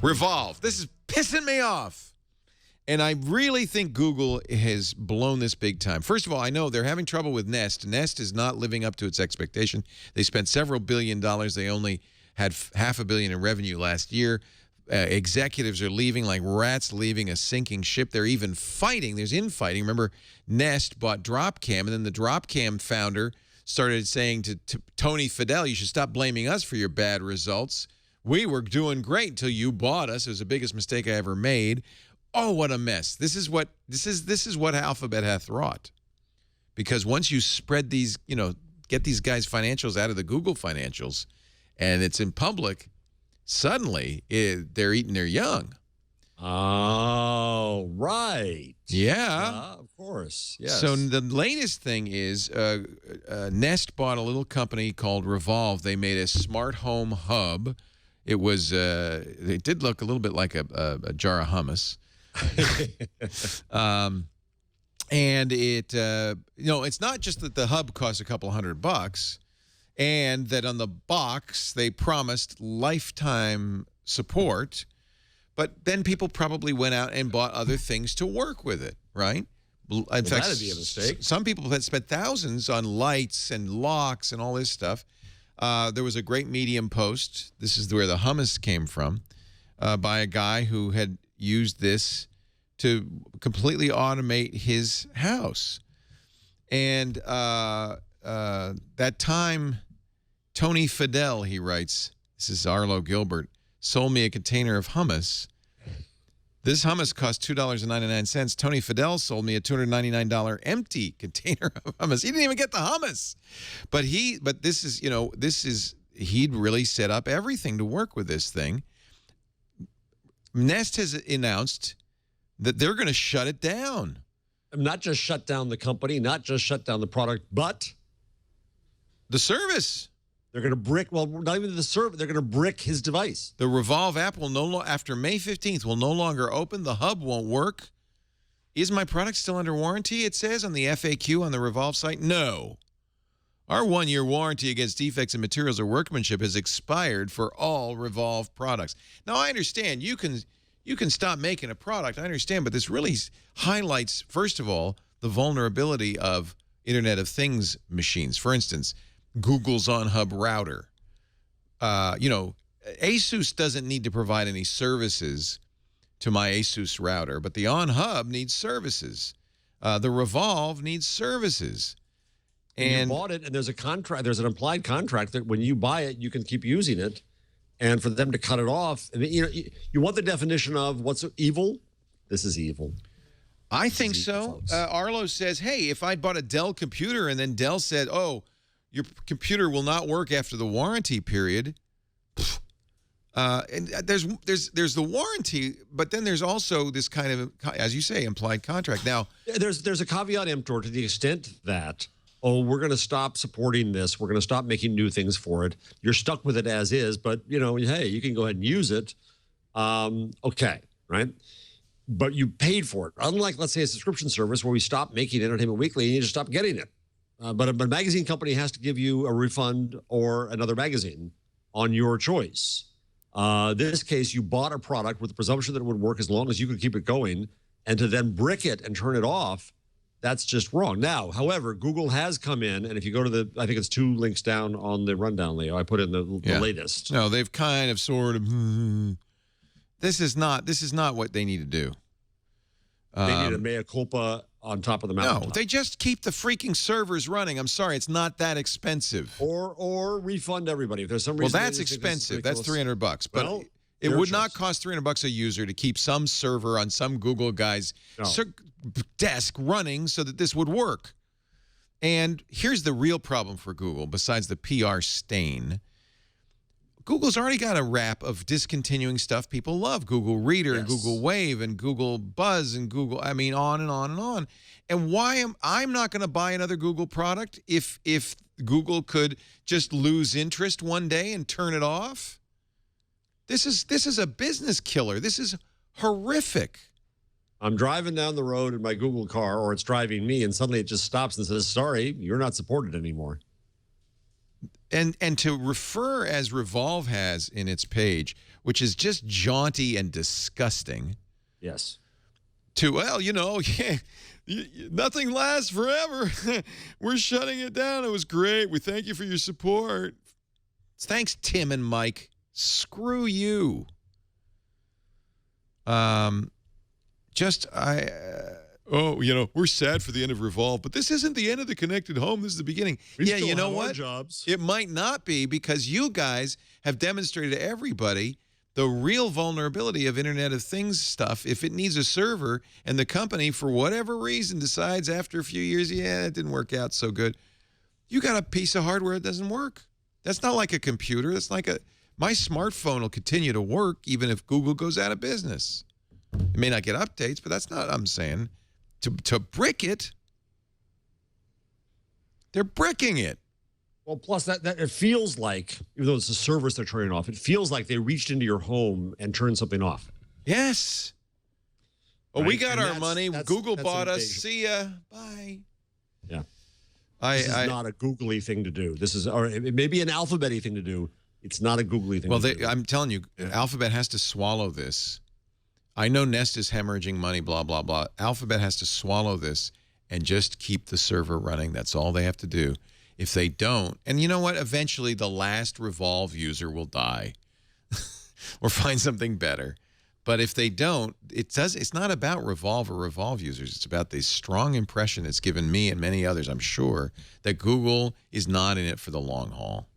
Revolv. This is pissing me off. And I really think Google has blown this big time. First of all, I know they're having trouble with Nest. Nest is not living up to its expectation. They spent several $billions. They only had $500 million in revenue last year. Executives are leaving like rats leaving a sinking ship. They're even fighting. There's infighting. Remember, Nest bought Dropcam, and then the Dropcam founder started saying to Tony Fadell, you should stop blaming us for your bad results. We were doing great until you bought us. It was the biggest mistake I ever made. Oh, what a mess. This is what Alphabet hath wrought. Because once you spread these, get these guys' financials out of the Google financials, and it's in public, suddenly they're eating their young. Oh, right. Yeah. Of course. Yes. So the latest thing is Nest bought a little company called Revolv. They made a smart home hub. It was it did look a little bit like a jar of hummus. And it it's not just that the hub costs a couple $100, and that on the box they promised lifetime support, but then people probably went out and bought other things to work with it, right? In fact, that'd be a mistake. Some people had spent thousands on lights and locks and all this stuff. There was a great Medium post. This is where the hummus came from, by a guy who had used this to completely automate his house. And that time, Tony Fadell, he writes, this is Arlo Gilbert, sold me a container of hummus. This hummus cost $2.99. Tony Fadell sold me a $299 empty container of hummus. He didn't even get the hummus. But he'd really set up everything to work with this thing. Nest has announced that they're going to shut it down. Not just shut down the company, not just shut down the product, but the service. They're going to brick, well, not even the service, they're going to brick his device. The Revolv app will after May 15th, will no longer open. The hub won't work. Is my product still under warranty, it says on the FAQ on the Revolv site? No. Our 1-year warranty against defects in materials or workmanship has expired for all Revolv products. Now, I understand you can stop making a product. I understand, but this really highlights, first of all, the vulnerability of Internet of Things machines. For instance, Google's on-hub router. Asus doesn't need to provide any services to my Asus router, but the on-hub needs services. The Revolv needs services. And you bought it, and there's a contract. There's an implied contract that when you buy it, you can keep using it. And for them to cut it off, I mean, you want the definition of what's evil? This is evil. I think so. Arlo says, hey, if I'd bought a Dell computer and then Dell said, oh, your computer will not work after the warranty period. And there's the warranty, but then there's also this kind of, as you say, implied contract. Now, there's a caveat emptor to the extent that, oh, we're going to stop supporting this. We're going to stop making new things for it. You're stuck with it as is, but, hey, you can go ahead and use it. Okay, right? But you paid for it. Unlike, let's say, a subscription service where we stop making Entertainment Weekly and you just stop getting it. But a magazine company has to give you a refund or another magazine on your choice. This case, you bought a product with the presumption that it would work as long as you could keep it going, and to then brick it and turn it off, that's just wrong. Now, however, Google has come in, and if you go to I think it's 2 links down on the rundown, Leo, I put in the latest. No, they've kind of sort of, this is not what they need to do. They need a mea culpa on top of the mountain. No, they just keep the freaking servers running. I'm sorry, it's not that expensive. Or refund everybody. If there's some reason. Well, that's expensive. That's $300. But it would not cost $300 a user to keep some server on some Google guy's desk running so that this would work. And here's the real problem for Google, besides the PR stain. Google's already got a rap of discontinuing stuff people love. Google Reader and Google Wave and Google Buzz and Google, I mean, on and on and on. And I'm not going to buy another Google product if Google could just lose interest one day and turn it off? This is a business killer. This is horrific. I'm driving down the road in my Google car, or it's driving me, and suddenly it just stops and says, sorry, you're not supported anymore. And to refer as Revolv has in its page, which is just jaunty and disgusting. Yes. To, well, you know, nothing lasts forever. We're shutting it down. It was great. We thank you for your support. Thanks, Tim and Mike. Screw you. Oh, you know, we're sad for the end of Revolv, but this isn't the end of the connected home. This is the beginning. Yeah, you know what? Jobs. It might not be, because you guys have demonstrated to everybody the real vulnerability of Internet of Things stuff. If it needs a server and the company, for whatever reason, decides after a few years, yeah, it didn't work out so good, you got a piece of hardware that doesn't work. That's not like a computer. That's like my smartphone will continue to work even if Google goes out of business. It may not get updates, but that's not what I'm saying. To brick it, they're bricking it. Well, plus that it feels like, even though it's the servers they're turning off, it feels like they reached into your home and turned something off. Yes. Oh, right? We got our money. Google bought us. See ya. Bye. Yeah. This is not a googly thing to do. This is, or it may be an alphabet-y thing to do. It's not a googly thing to do. I'm telling you, Alphabet has to swallow this. I know Nest is hemorrhaging money, blah, blah, blah. Alphabet has to swallow this and just keep the server running. That's all they have to do. If they don't, and you know what? Eventually, the last Revolv user will die or find something better. But if they don't, it's not about Revolv or Revolv users. It's about the strong impression it's given me and many others, I'm sure, that Google is not in it for the long haul.